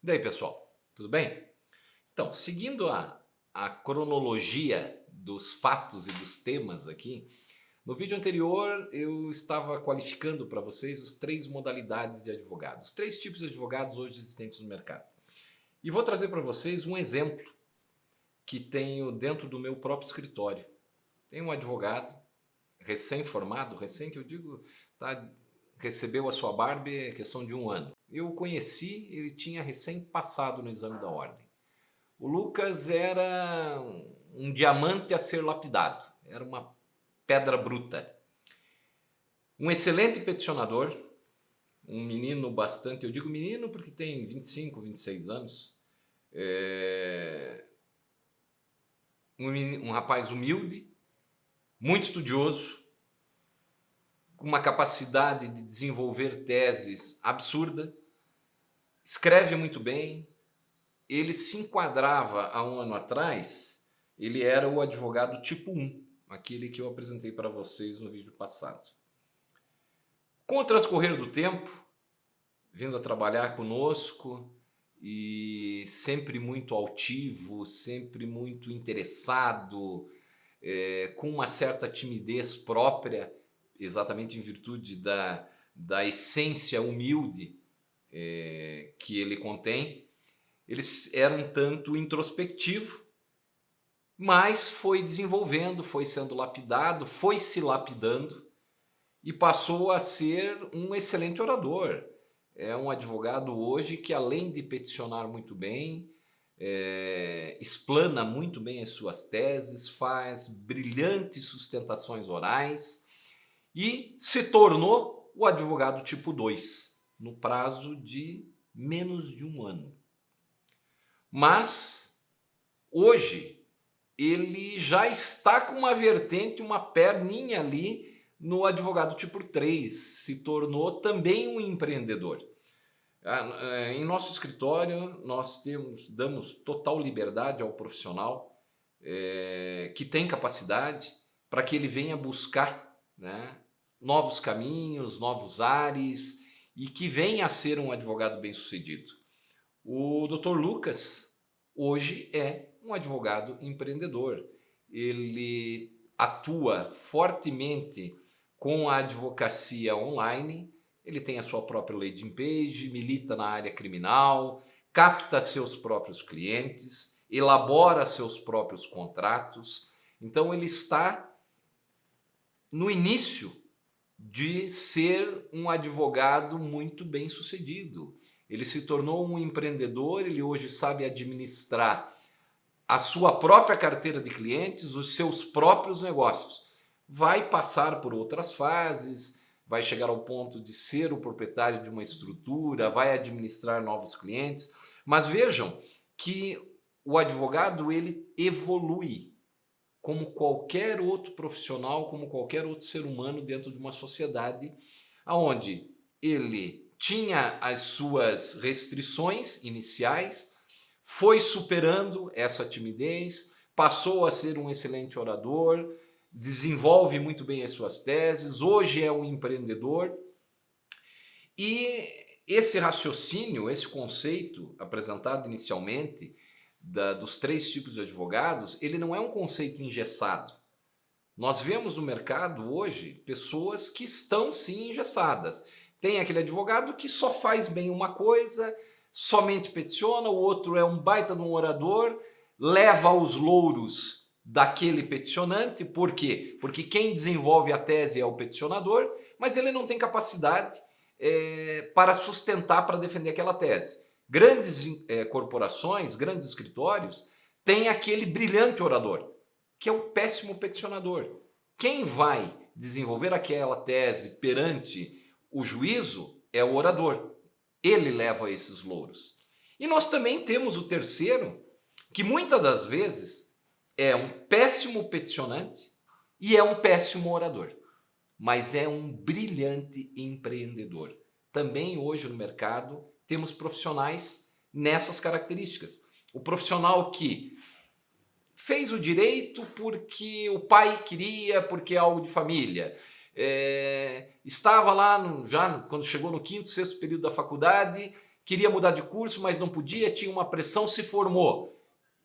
Daí, pessoal, tudo bem? Então, seguindo a cronologia dos fatos e dos temas aqui, no vídeo anterior eu estava qualificando para vocês as três modalidades de advogados, os três tipos de advogados hoje existentes no mercado. E vou trazer para vocês um exemplo que tenho dentro do meu próprio escritório. Tem um advogado recém-formado, recém que eu digo, tá, recebeu a sua Barbie é questão de 1 ano. Eu o conheci, ele tinha recém passado no exame da ordem. O Lucas era um diamante a ser lapidado, era uma pedra bruta. Um excelente peticionador, um menino bastante, eu digo menino porque tem 25, 26 anos, um rapaz humilde, muito estudioso, com uma capacidade de desenvolver teses absurda, escreve muito bem. Ele se enquadrava há 1 ano atrás, ele era o advogado tipo 1, aquele que eu apresentei para vocês no vídeo passado. Com o transcorrer do tempo, vindo a trabalhar conosco e sempre muito altivo, sempre muito interessado, com uma certa timidez própria, exatamente em virtude da essência humilde que ele contém. Ele era um tanto introspectivo, mas foi desenvolvendo, foi sendo lapidado, foi se lapidando e passou a ser um excelente orador. É um advogado hoje que, além de peticionar muito bem, explana muito bem as suas teses, faz brilhantes sustentações orais e se tornou o advogado tipo 2, no prazo de menos de 1 ano. Mas, hoje, ele já está com uma vertente, uma perninha ali no advogado tipo 3, se tornou também um empreendedor. Em nosso escritório, nós damos total liberdade ao profissional que tem capacidade para que ele venha buscar, né, novos caminhos, novos ares e que venha a ser um advogado bem-sucedido. O Dr. Lucas hoje é um advogado empreendedor. Ele atua fortemente com a advocacia online, ele tem a sua própria landing page, milita na área criminal, capta seus próprios clientes, elabora seus próprios contratos. Então ele está no início de ser um advogado muito bem sucedido. Ele se tornou um empreendedor, ele hoje sabe administrar a sua própria carteira de clientes, os seus próprios negócios. Vai passar por outras fases, vai chegar ao ponto de ser o proprietário de uma estrutura, vai administrar novos clientes, mas vejam que o advogado ele evolui como qualquer outro profissional, como qualquer outro ser humano dentro de uma sociedade onde ele tinha as suas restrições iniciais, foi superando essa timidez, passou a ser um excelente orador, desenvolve muito bem as suas teses, hoje é um empreendedor. E esse raciocínio, esse conceito apresentado inicialmente dos 3 tipos de advogados, ele não é um conceito engessado. Nós vemos no mercado hoje pessoas que estão sim engessadas. Tem aquele advogado que só faz bem uma coisa, somente peticiona, o outro é um baita de um orador, leva os louros daquele peticionante. Por quê? Porque quem desenvolve a tese é o peticionador, mas ele não tem capacidade para sustentar, para defender aquela tese. Grandes corporações, grandes escritórios, têm aquele brilhante orador, que é um péssimo peticionador. Quem vai desenvolver aquela tese perante o juízo é o orador. Ele leva esses louros. E nós também temos o terceiro, que muitas das vezes é um péssimo peticionante e é um péssimo orador, mas é um brilhante empreendedor. Também hoje no mercado temos profissionais nessas características. O profissional que fez o direito porque o pai queria, porque é algo de família. Estava lá, já quando chegou no 5º, 6º período da faculdade, queria mudar de curso, mas não podia, tinha uma pressão, se formou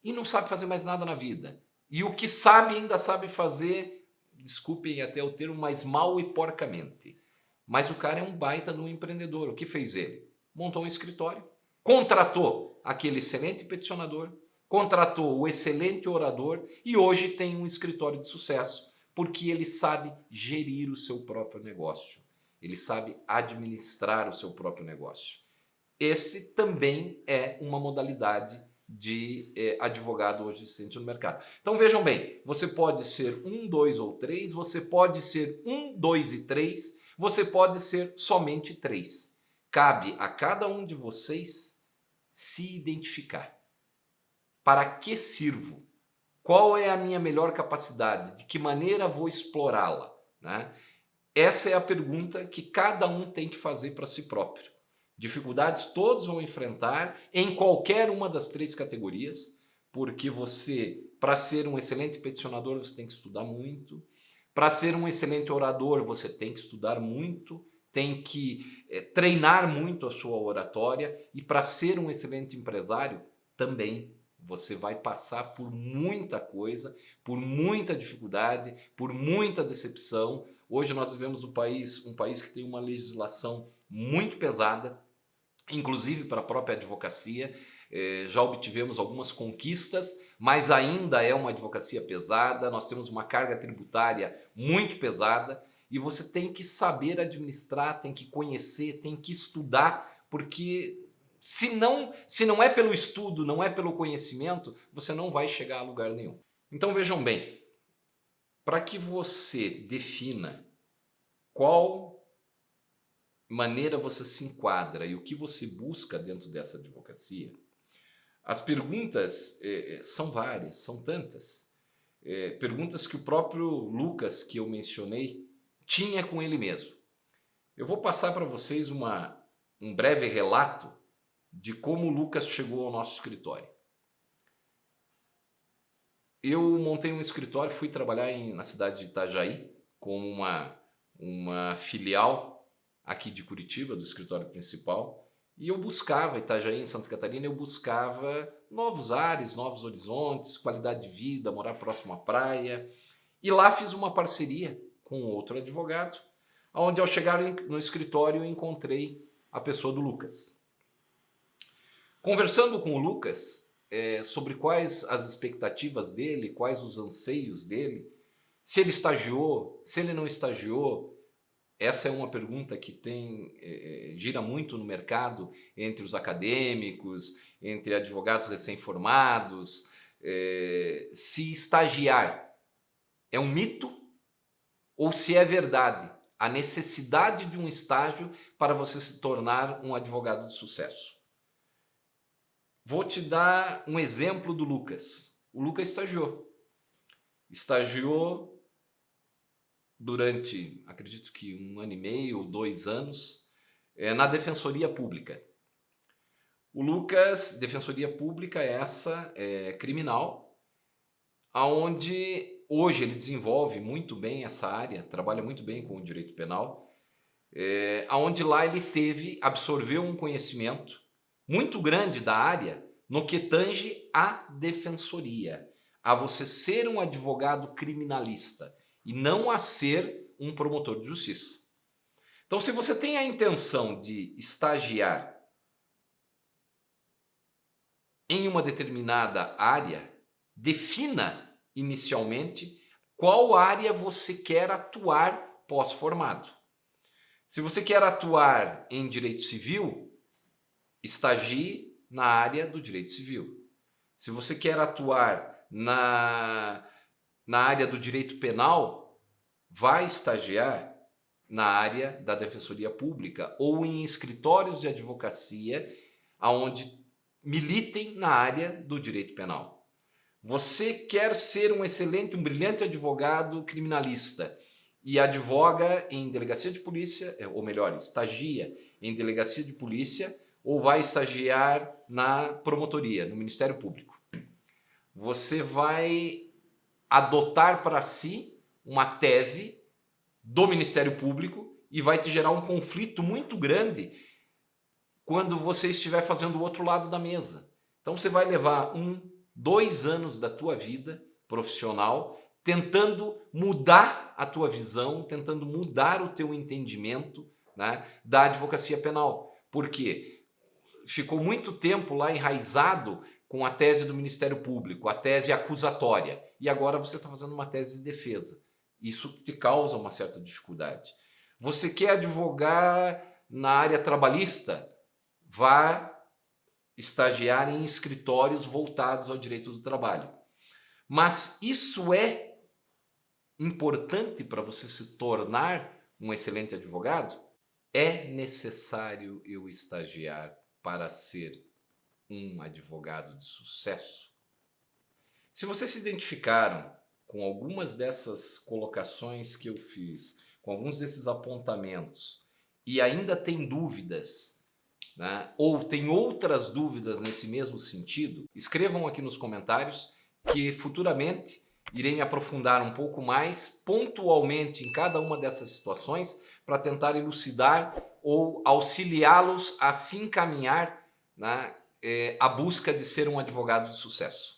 e não sabe fazer mais nada na vida. E o que sabe ainda sabe fazer, desculpem até o termo, mas mal e porcamente. Mas o cara é um baita de um empreendedor. O que fez ele? Montou um escritório, contratou aquele excelente peticionador, contratou o excelente orador e hoje tem um escritório de sucesso, porque ele sabe gerir o seu próprio negócio. Ele sabe administrar o seu próprio negócio. Esse também é uma modalidade de advogado hoje existente no mercado. Então vejam bem, você pode ser 1, 2 ou 3, você pode ser 1, 2 e 3, você pode ser somente 3. Cabe a cada um de vocês se identificar. Para que sirvo? Qual é a minha melhor capacidade? De que maneira vou explorá-la? Né? Essa é a pergunta que cada um tem que fazer para si próprio. Dificuldades todos vão enfrentar em qualquer uma das 3 categorias, porque você, para ser um excelente peticionador, você tem que estudar muito. Para ser um excelente orador, você tem que estudar muito, tem que treinar muito a sua oratória. E para ser um excelente empresário, também você vai passar por muita coisa, por muita dificuldade, por muita decepção. Hoje nós vivemos um país que tem uma legislação muito pesada, inclusive para a própria advocacia. Já obtivemos algumas conquistas, mas ainda é uma advocacia pesada, nós temos uma carga tributária muito pesada e você tem que saber administrar, tem que conhecer, tem que estudar, porque se não é pelo estudo, não é pelo conhecimento, você não vai chegar a lugar nenhum. Então vejam bem, para que você defina qual maneira você se enquadra e o que você busca dentro dessa advocacia, as perguntas são várias, são tantas. Perguntas que o próprio Lucas, que eu mencionei, tinha com ele mesmo. Eu vou passar para vocês um breve relato de como o Lucas chegou ao nosso escritório. Eu montei um escritório, fui trabalhar na cidade de Itajaí, como uma filial aqui de Curitiba, do escritório principal, e eu buscava, Itajaí em Santa Catarina, eu buscava novos ares, novos horizontes, qualidade de vida, morar próximo à praia, e lá fiz uma parceria com outro advogado, onde ao chegar no escritório eu encontrei a pessoa do Lucas. Conversando com o Lucas sobre quais as expectativas dele, quais os anseios dele, se ele estagiou, se ele não estagiou. Essa é uma pergunta que gira muito no mercado entre os acadêmicos, entre advogados recém-formados. Se estagiar é um mito ou se é verdade a necessidade de um estágio para você se tornar um advogado de sucesso. Vou te dar um exemplo do Lucas. O Lucas estagiou durante, acredito que 1 ano e meio ou 2 anos, na Defensoria Pública. O Lucas, Defensoria Pública essa criminal, aonde hoje ele desenvolve muito bem essa área, trabalha muito bem com o direito penal, aonde lá ele absorveu um conhecimento muito grande da área no que tange à defensoria, a você ser um advogado criminalista e não a ser um promotor de justiça. Então, se você tem a intenção de estagiar em uma determinada área, defina inicialmente qual área você quer atuar pós-formado. Se você quer atuar em direito civil, estagie na área do direito civil. Se você quer atuar na área do direito penal, vai estagiar na área da Defensoria Pública ou em escritórios de advocacia onde militem na área do direito penal. Você quer ser um excelente, um brilhante advogado criminalista e advoga em delegacia de polícia, ou melhor, estagia em delegacia de polícia ou vai estagiar na promotoria, no Ministério Público. Você vai adotar para si uma tese do Ministério Público e vai te gerar um conflito muito grande quando você estiver fazendo o outro lado da mesa. Então você vai levar 1, 2 anos da tua vida profissional tentando mudar a tua visão, tentando mudar o teu entendimento, né, da advocacia penal. Por quê? Ficou muito tempo lá enraizado com a tese do Ministério Público, a tese acusatória, e agora você está fazendo uma tese de defesa. Isso te causa uma certa dificuldade. Você quer advogar na área trabalhista? Vá estagiar em escritórios voltados ao direito do trabalho. Mas isso é importante para você se tornar um excelente advogado? É necessário eu estagiar para ser um advogado de sucesso? Se vocês se identificaram com algumas dessas colocações que eu fiz, com alguns desses apontamentos, e ainda tem dúvidas, né, ou tem outras dúvidas nesse mesmo sentido, escrevam aqui nos comentários que futuramente irei me aprofundar um pouco mais pontualmente em cada uma dessas situações para tentar elucidar ou auxiliá-los a se encaminhar, né, à busca de ser um advogado de sucesso.